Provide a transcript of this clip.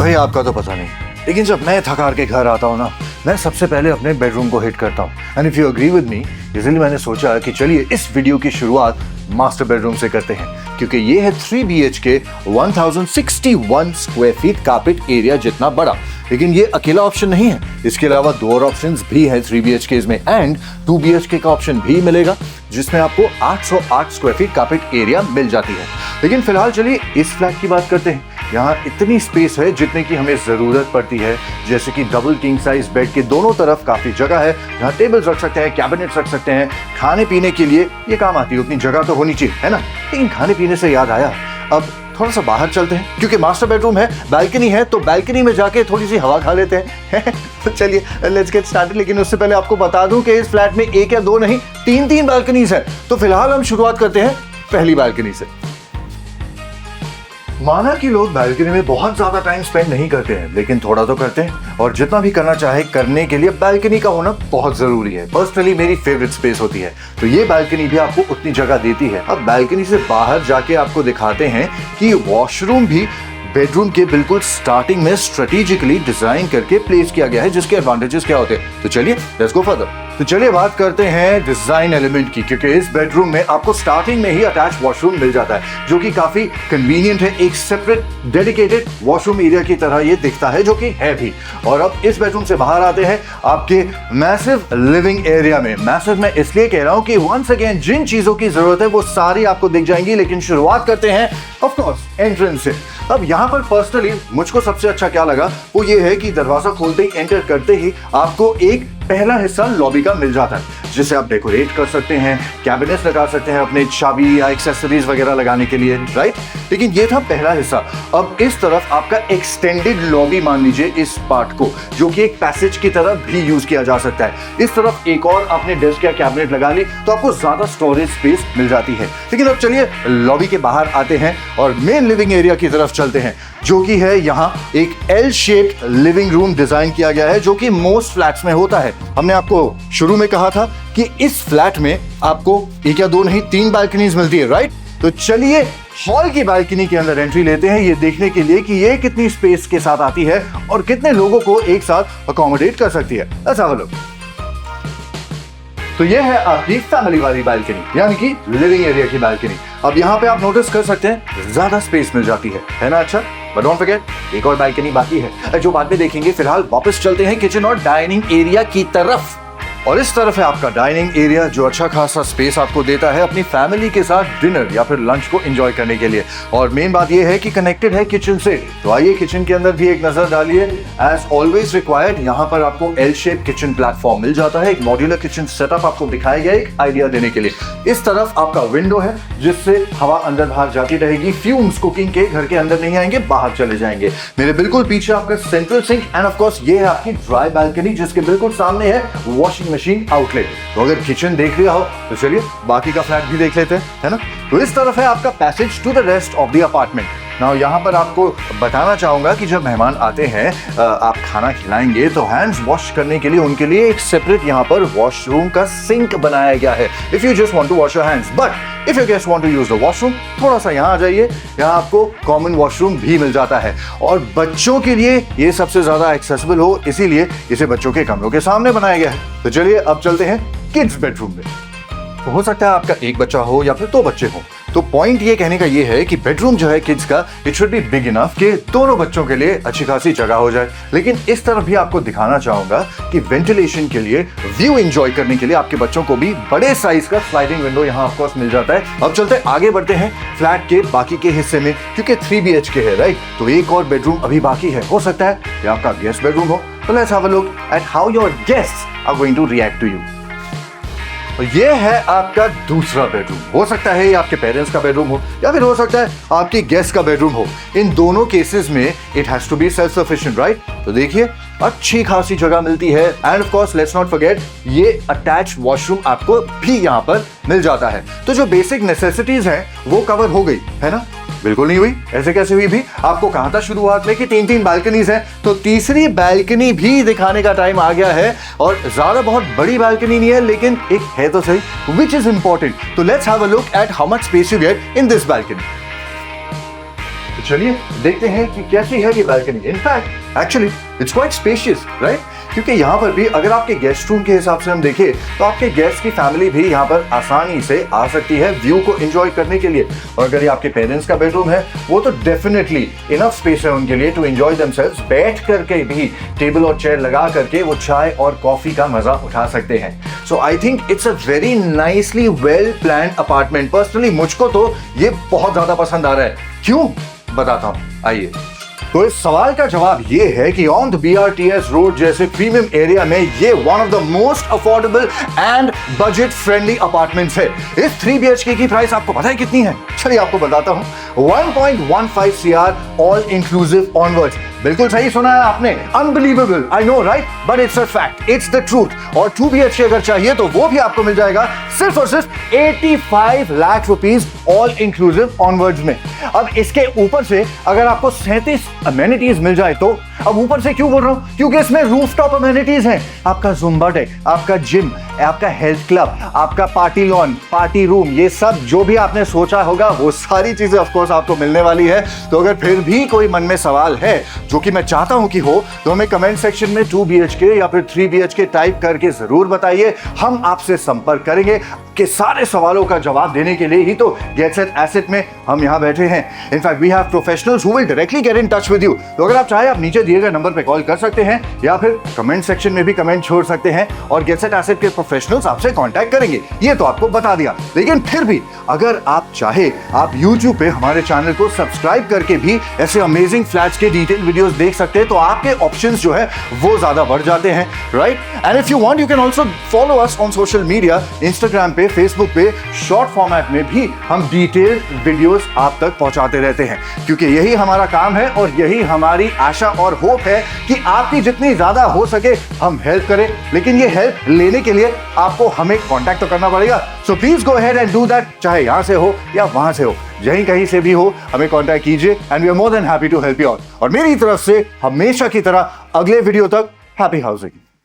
भाई आपका तो पता नहीं, लेकिन जब मैं थक हार के घर आता हूँ ना, मैं सबसे पहले अपने बेडरूम को हिट करता हूँ। And if you agree with me, इसलिए मैंने सोचा कि चलिए इस वीडियो की शुरुआत मास्टर बेडरूम से करते हैं, क्योंकि ये है 3 BHK 1061 square feet carpet area जितना बड़ा। लेकिन ये अकेला ऑप्शन नहीं है, इसके अलावा 2 और ऑप्शंस भी हैं 3 BHK में, एंड 2 BHK का ऑप्शन भी मिलेगा जिसमें आपको 808 स्क्वायर फीट कारपेट एरिया मिल जाती है। लेकिन फिलहाल चलिए इस फ्लैट की बात करते हैं। यहाँ इतनी स्पेस है जितने की हमें जरूरत पड़ती है, जैसे कि डबल किंग साइज बेड के दोनों तरफ काफी जगह है। यहाँ टेबल्स रख सकते हैं, कैबिनेट्स रख सकते हैं, खाने पीने के लिए ये काम आती है, उतनी जगह तो होनी चाहिए, है ना। लेकिन खाने पीने से याद आया, अब थोड़ा सा बाहर चलते हैं, क्योंकि मास्टर बेडरूम है, बालकनी है, तो बालकनी में जाके थोड़ी सी हवा खा लेते हैं। तो चलिए लेट्स गेट स्टार्टेड। लेकिन उससे पहले आपको बता दूं कि इस फ्लैट में 1 या 2 नहीं 3 बालकनीज है। तो फिलहाल हम शुरुआत करते हैं पहली बालकनी से। माना कि लोग बालकनी में बहुत ज्यादा टाइम स्पेंड नहीं करते हैं, लेकिन थोड़ा तो करते हैं, और जितना भी करना चाहे करने के लिए बालकनी का होना बहुत जरूरी है। पर्सनली मेरी फेवरेट स्पेस होती है, तो ये बालकनी भी आपको उतनी जगह देती है। अब बालकनी से बाहर जाके आपको दिखाते हैं कि वॉशरूम भी बेडरूम के बिल्कुल स्टार्टिंग में स्ट्रेटेजिकली डिजाइन करके प्लेस किया गया है, जिसके एडवांटेजेस क्या होते हैं। तो चलिए लेट्स गो फर्दर। तो चलिए बात करते हैं डिजाइन एलिमेंट की, क्योंकि इस बेडरूम में आपको स्टार्टिंग में ही अटैच वॉशरूम मिल जाता है, जो कि काफी कन्वीनियंट है। एक सेपरेट डेडिकेटेड वॉशरूम एरिया की तरह ये दिखता है, जो कि है भी। और अब इस बेडरूम से बाहर आते हैं आपके मैसिव लिविंग एरिया में। मैसिव मैं इसलिए कह रहा हूं कि वंस अगेन जिन चीजों की जरूरत है वो सारी आपको दिख जाएंगी। लेकिन शुरुआत करते हैं ऑफ कोर्स एंट्रेंस से। अब यहाँ पर पर्सनली मुझको सबसे अच्छा क्या लगा वो ये है कि दरवाजा खोलते ही, एंटर करते ही आपको एक पहला हिस्सा लॉबी का मिल जाता है, जिसे आप डेकोरेट कर सकते हैं, कैबिनेट्स लगा सकते हैं अपने चाबी या एक्सेसरीज वगैरह लगाने के लिए, राइट। लेकिन ये था पहला हिस्सा। अब इस तरफ आपका एक्सटेंडेड लॉबी मान लीजिए इस पार्ट को, जो कि एक पैसेज की तरह भी यूज किया जा सकता है। इस तरफ एक और आपने डेस्क या कैबिनेट लगा ली तो आपको ज्यादा स्टोरेज स्पेस मिल जाती है। लेकिन अब चलिए लॉबी के बाहर आते हैं और मेन लिविंग एरिया की तरफ चलते हैं, जो कि है यहाँ एक L shaped living room design किया गया है, जो कि मोस्ट फ्लैट्स में होता है। हमने आपको शुरू में कहा था कि इस फ्लैट में आपको 1 या 2 नहीं 3 बालकनीज मिलती है, राइट। तो चलिए हॉल की बालकनी के अंदर एंट्री लेते हैं, ये देखने के लिए कि ये कितनी स्पेस के साथ आती है और कितने लोगों को एक साथ अकोमोडेट कर सकती है। Let's have a look. तो ये है आपकी फैमिली वाली बालकनी, यानी कि लिविंग एरिया की बालकनी। अब यहाँ पे आप नोटिस कर सकते हैं ज्यादा स्पेस मिल जाती है ना। अच्छा, बट डोंट फॉरगेट एक और बालकनी बाकी है, जो बाद में देखेंगे। फिलहाल वापस चलते हैं किचन और डाइनिंग एरिया की तरफ। और इस तरफ है आपका डाइनिंग एरिया, जो अच्छा खासा स्पेस आपको देता है अपनी फैमिली के साथ डिनर या फिर लंच को एंजॉय करने के लिए। और मेन बात यह है कि कनेक्टेड है किचन से। तो आइए किचन के अंदर भी एक नजर डालिए। एज ऑलवेज रिक्वायर्ड, यहाँ पर आपको एल शेप किचन प्लेटफॉर्म मिल जाता है। एक मॉड्यूलर किचन सेटअप आपको दिखाया गया एक आइडिया देने के लिए। इस तरफ आपका विंडो है, जिससे हवा अंदर बाहर जाती रहेगी। फ्यूम्स कुकिंग के घर के अंदर नहीं आएंगे, बाहर चले जाएंगे। मेरे बिल्कुल पीछे आपका central sink, and of course ये है आपकी ड्राई बालकनी, जिसके बिल्कुल सामने है वॉशिंग मशीन आउटलेट। तो अगर किचन देख लिया हो तो चलिए बाकी का फ्लैट भी देख लेते हैं, है ना। तो इस तरफ है आपका passage to the rest of the apartment. Now यहाँ पर आपको बताना चाहूंगा कि जब मेहमान आते हैं, आप खाना खिलाएंगे, तो हैंड्स वॉश करने के लिए उनके लिए एक सेपरेट यहाँ पर वॉशरूम का सिंक बनाया गया है। If you just want to wash your hands, but if you guest want to use the washroom, थोड़ा सा यहाँ आ जाइए, यहाँ आपको कॉमन वॉशरूम भी मिल जाता है। और बच्चों के लिए ये सबसे ज्यादा एक्सेसिबल हो, इसीलिए इसे बच्चों के कमरों के सामने बनाया गया है। तो चलिए अब चलते हैं किड्स बेडरूम में। तो हो सकता है आपका एक बच्चा हो या फिर 2 बच्चे हो, तो पॉइंट ये कहने का ये है कि बेडरूम जो है किड्स का, it should be big enough कि दोनों बच्चों के लिए अच्छी खासी जगह हो जाए। लेकिन इस तरफ भी आपको दिखाना चाहूंगा कि वेंटिलेशन के लिए, व्यू एंजॉय करने के लिए आपके बच्चों को भी बड़े साइज का स्लाइडिंग विंडो यहाँ ऑफ कोर्स मिल जाता है। अब चलते आगे बढ़ते हैं फ्लैट के बाकी के हिस्से में, क्योंकि 3 BHK है, राइट। तो एक और बेडरूम अभी बाकी है, हो सकता है ये आपका गेस्ट बेडरूम हो। तो let's have a look at how your guests are going to react to you. तो ये है आपका दूसरा बेडरूम। हो सकता है ये आपके पेरेंट्स का बेडरूम हो, या फिर हो सकता है आपके गेस्ट का बेडरूम हो। इन दोनों केसेस में it has to be self sufficient, right. तो देखिए अच्छी खासी जगह मिलती है, and of course let's not forget ये अटैच वॉशरूम आपको भी यहाँ पर मिल जाता है। तो जो बेसिक नेसेसिटीज हैं वो कवर हो गई, है ना। बिल्कुल नहीं हुई, ऐसे कैसे हुई भी। आपको कहा था शुरुआत में कि 3 बालकनीज हैं, तो तीसरी बालकनी भी दिखाने का टाइम आ गया है। और ज्यादा बहुत बड़ी बालकनी नहीं है, लेकिन एक है तो सही, विच इज इंपॉर्टेंट। तो let's have a look at how much space you get in this balcony. तो चलिए देखते हैं कि कैसी है ये balcony. In fact actually it's quite spacious, right? क्योंकि यहाँ पर भी अगर आपके गेस्ट रूम के हिसाब से हम देखें तो आपके गेस्ट की फैमिली भी यहाँ पर आसानी से आ सकती है व्यू को एंजॉय करने के लिए। और अगर ये आपके पेरेंट्स का बेडरूम है वो तो डेफिनेटली इनफ स्पेस है उनके लिए टू एंजॉय देमसेल्व्स। बैठ करके भी टेबल और चेयर लगा करके वो चाय और कॉफी का मजा उठा सकते हैं। So I think it's a very nicely well planned apartment. Personally मुझको तो ये बहुत ज्यादा पसंद आ रहा है। क्यों, बताता हूँ, आइए। तो इस सवाल का जवाब ये है कि ऑन द BRTS रोड जैसे प्रीमियम एरिया में ये one of the most affordable and budget friendly apartments है। इस 3 BHK की प्राइस आपको पता है कितनी है? चलिए आपको बताता हूं, 1.15 CR ऑल इंक्लूसिव ऑनवर्ड्स। बिल्कुल सही सुना है आपने, unbelievable, I know right, but it's a fact, it's the truth. और 2 BHK अगर चाहिए तो वो भी आपको मिल जाएगा सिर्फ और सिर्फ 85 lakh rupees all inclusive onwards में। अब इसके ऊपर से अगर आपको 37 अमेनिटीज मिल जाए तो, अब ऊपर से क्यों बोल रहा हूं? क्योंकि इसमें रूफटॉप अमेनिटीज हैं। आपका जुम्बा डेक, आपका जिम, आपका हेल्थ क्लब, आपका पार्टी लॉन, पार्टी रूम, ये सब जो भी आपने सोचा होगा वो सारी चीजें ऑफ कोर्स आपको मिलने वाली है। तो अगर फिर भी कोई मन में सवाल है, जो कि मैं चाहता हूं कि हो, तो हमें कमेंट सेक्शन में 2 BHK या फिर 3 BHK टाइप करके जरूर बताइए। हम आपसे संपर्क करेंगे कि सारे सवालों का जवाब देने के लिए ही तो गेट सेट एसेट में हम यहां बैठे हैं। In fact we have professionals who will directly get in touch with you. तो अगर आप चाहे आप नीचे दिए गए नंबर पे कॉल कर सकते हैं या फिर कमेंट सेक्शन में भी कमेंट छोड़ सकते हैं और गेट सेट एसेट के प्रोफेशनल्स आपसे कांटेक्ट करेंगे। ये तो आपको बता दिया, लेकिन फिर भी अगर आप चाहे आप YouTube पे हमारे चैनल को सब्सक्राइब करके भी ऐसे अमेजिंग फ्लैट्स के डिटेल वीडियोस देख सकते हैं, तो आपके ऑप्शंस जो है वो ज्यादा बढ़ जाते हैं, right? And if you want you can also follow us on social media, Instagram पे, फेसबुक पे, शॉर्ट फॉर्मेट में भी हम डिटेल्ड वीडियोस आप तक पहुंचाते रहते हैं, क्योंकि यही हमारा काम है और यही हमारी आशा और होप है कि आपकी जितनी ज्यादा हो सके हम हेल्प करें। लेकिन ये हेल्प लेने के लिए आपको हमें कांटेक्ट तो करना पड़ेगा। So please go ahead and do that, चाहे यहां से हो या वहां से हो, यहीं कहीं से भी हो, हमें कांटेक्ट कीजिए and we are more than happy to help you out. और मेरी तरफ से हमेशा की तरह अगले वीडियो तक हैप्पी हाउसिंग।